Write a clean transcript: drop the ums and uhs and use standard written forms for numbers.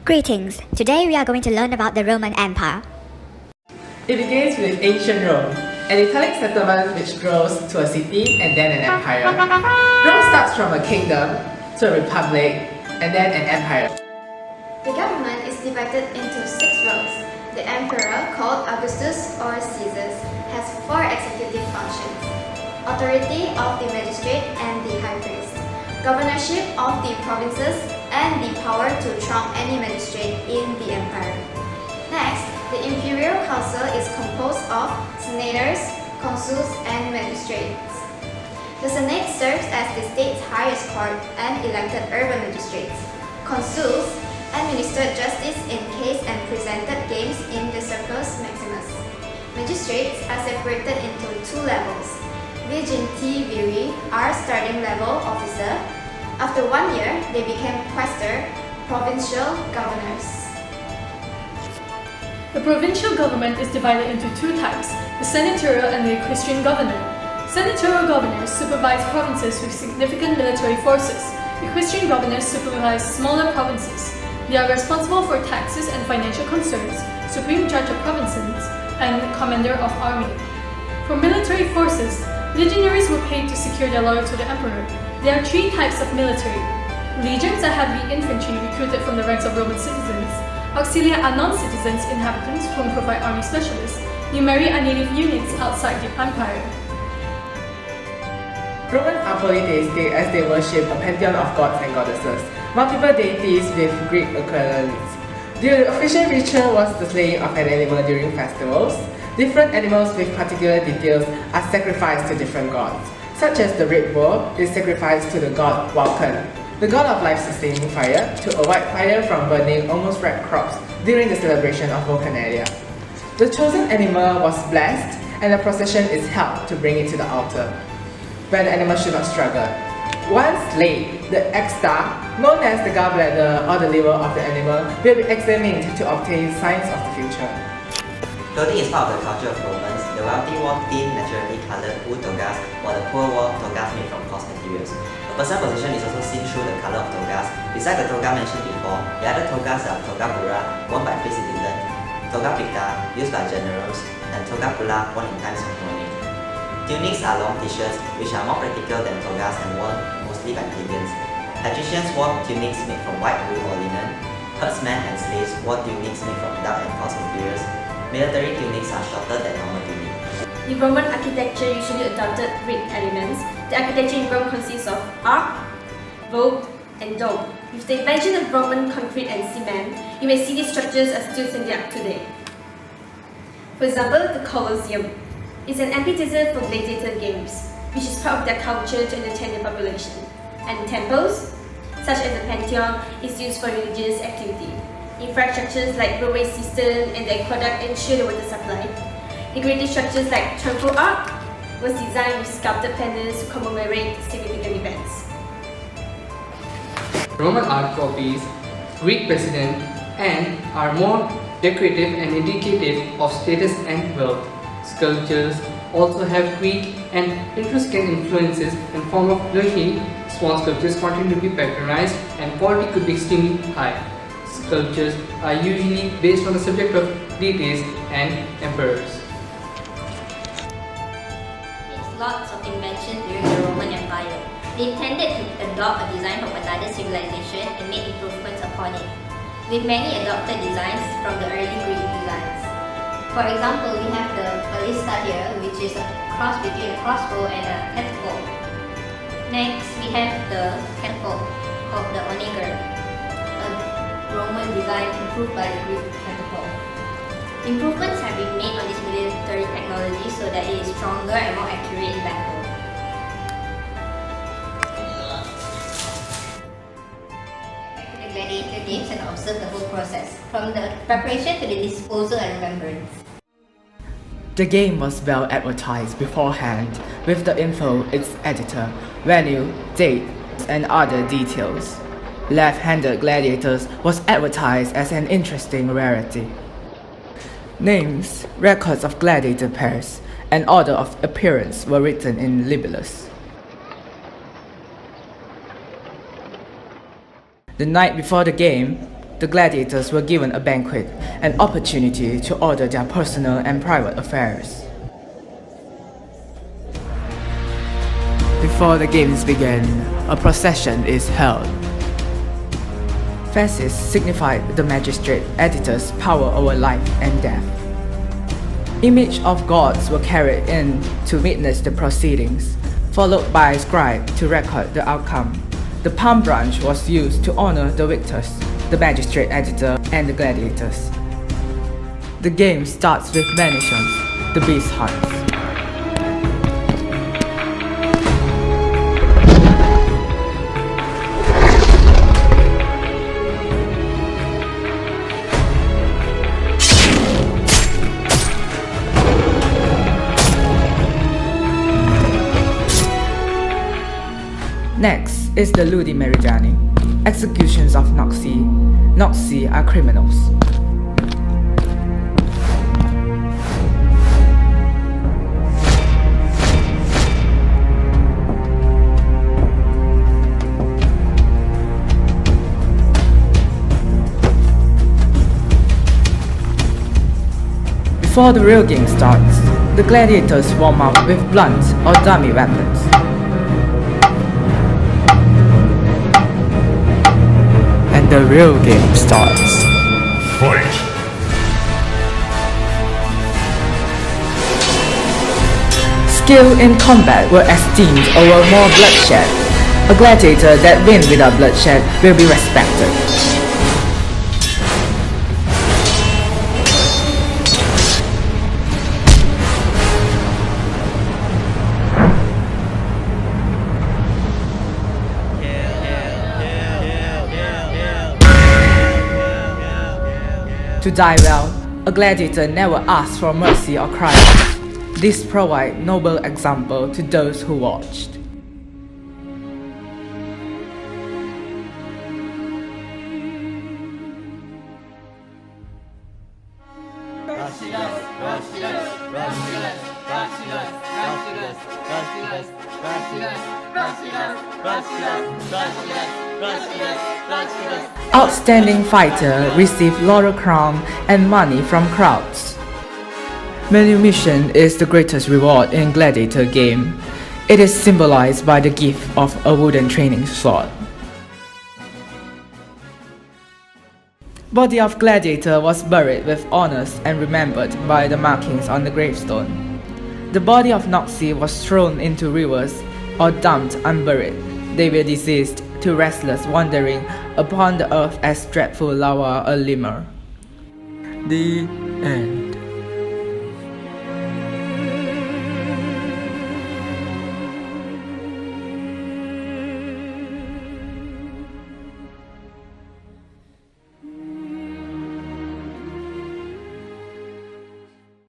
Greetings! Today we are going to learn about the Roman Empire. It begins with ancient Rome, an Italic settlement which grows to a city and then an empire. Rome starts from a kingdom to a republic and then an empire. The government is divided into 6 roles. The emperor, called Augustus or Caesar, has 4 executive functions: authority of the magistrate and the high priest, governorship of the provinces, and the power to trump any magistrate in the empire. Next, the imperial council is composed of senators, consuls, and magistrates. The Senate serves as the state's highest court and elected urban magistrates. Consuls administer justice in case and presented games in the circus maximus. Magistrates are separated into 2 levels. Vigenti viri are starting level officer. After 1 year, they became quaestor, provincial governors. The provincial government is divided into 2 types, the senatorial and the equestrian governor. Senatorial governors supervise provinces with significant military forces. Equestrian governors supervise smaller provinces. They are responsible for taxes and financial concerns, supreme judge of provinces, and commander of army. For military forces, legionaries were paid to secure their loyalty to the emperor. There are 3 types of military. Legions are heavy infantry recruited from the ranks of Roman citizens. Auxilia are non-citizens inhabitants whom provide army specialists. Numeri are native units outside the empire. Romans are polytheistic as they worship a pantheon of gods and goddesses, multiple deities with Greek equivalents. The official ritual was the slaying of an animal during festivals. Different animals with particular details are sacrificed to different gods, such as the red bull is sacrificed to the god Vulcan, the god of life-sustaining fire, to avoid fire from burning almost ripe crops during the celebration of Vulcanalia. The chosen animal was blessed and a procession is held to bring it to the altar, where the animal should not struggle. Once laid, the exta, known as the gallbladder or the liver of the animal, will be examined to obtain signs of the future. Clothing is part of the culture of Romans. The wealthy wore thin, naturally colored wool togas, while the poor wore togas made from coarse materials. A person's position is also seen through the color of togas. Besides the toga mentioned before, the other togas are toga burra, worn by free citizens, toga picta, used by generals, and toga pula, worn in times of mourning. Tunics are long t-shirts, which are more practical than togas and worn mostly by plebeians. Patricians wore tunics made from white wool or linen. Herdsmen and slaves wore tunics made from dark and coarse materials. Military tunics are shorter than normal tunics. The Roman architecture usually adopted Greek elements. The architecture in Rome consists of arch, vault, and dome. With the invention of Roman concrete and cement, you may see these structures are still standing up today. For example, the Colosseum is an amphitheater for gladiator games, which is part of their culture to entertain the population. And temples, such as the Pantheon, is used for religious activity. Infrastructures like railway system and the aqueduct ensure the water supply. Decorative structures like Triumphal Arch was designed with sculpted panels to commemorate significant events. Roman art copies Greek precedent and are more decorative and indicative of status and wealth. Sculptures also have Greek and Etruscan influences in form of lochi. Small sculptures continue to be patronized and quality could be extremely high. Sculptures are usually based on the subject of deities and emperors. Lots of inventions during the Roman Empire. They intended to adopt a design from another civilization and made improvements upon it, with many adopted designs from the early Greek designs. For example, we have the ballista here, which is a cross between a crossbow and a catapult. Next, we have the catapult called the onager, a Roman design improved by the Greek catapult. Improvements have been made on this military technology so that it is stronger and more accurate in battle. Back to the gladiator games and observe the whole process, from the preparation to the disposal and remembrance. The game was well advertised beforehand with the info, its editor, venue, date, and other details. Left-handed gladiators was advertised as an interesting rarity. Names, records of gladiator pairs, and order of appearance were written in libellus. The night before the game, the gladiators were given a banquet, an opportunity to order their personal and private affairs. Before the games begin, a procession is held. Fasces signified the magistrate editor's power over life and death. Images of gods were carried in to witness the proceedings, followed by a scribe to record the outcome. The palm branch was used to honor the victors, the magistrate editor, and the gladiators. The game starts with Venetians, the beast hunts. Next is the Ludi Meridiani, executions of Noxi. Noxi are criminals. Before the real game starts, the gladiators warm up with blunt or dummy weapons. And the real game starts. Fight! Skill in combat were esteemed over more bloodshed. A gladiator that wins without bloodshed will be respected. To die well, a gladiator never asks for mercy or cries out. This provides noble example to those who watched. Outstanding fighter receive laurel crown and money from crowds. Manumission is the greatest reward in gladiator game. It is symbolized by the gift of a wooden training sword. Body of gladiator was buried with honors and remembered by the markings on the gravestone. The body of Noxi was thrown into rivers or dumped unburied. They were deceased to restless wandering upon the earth as dreadful lava or limmer. The end.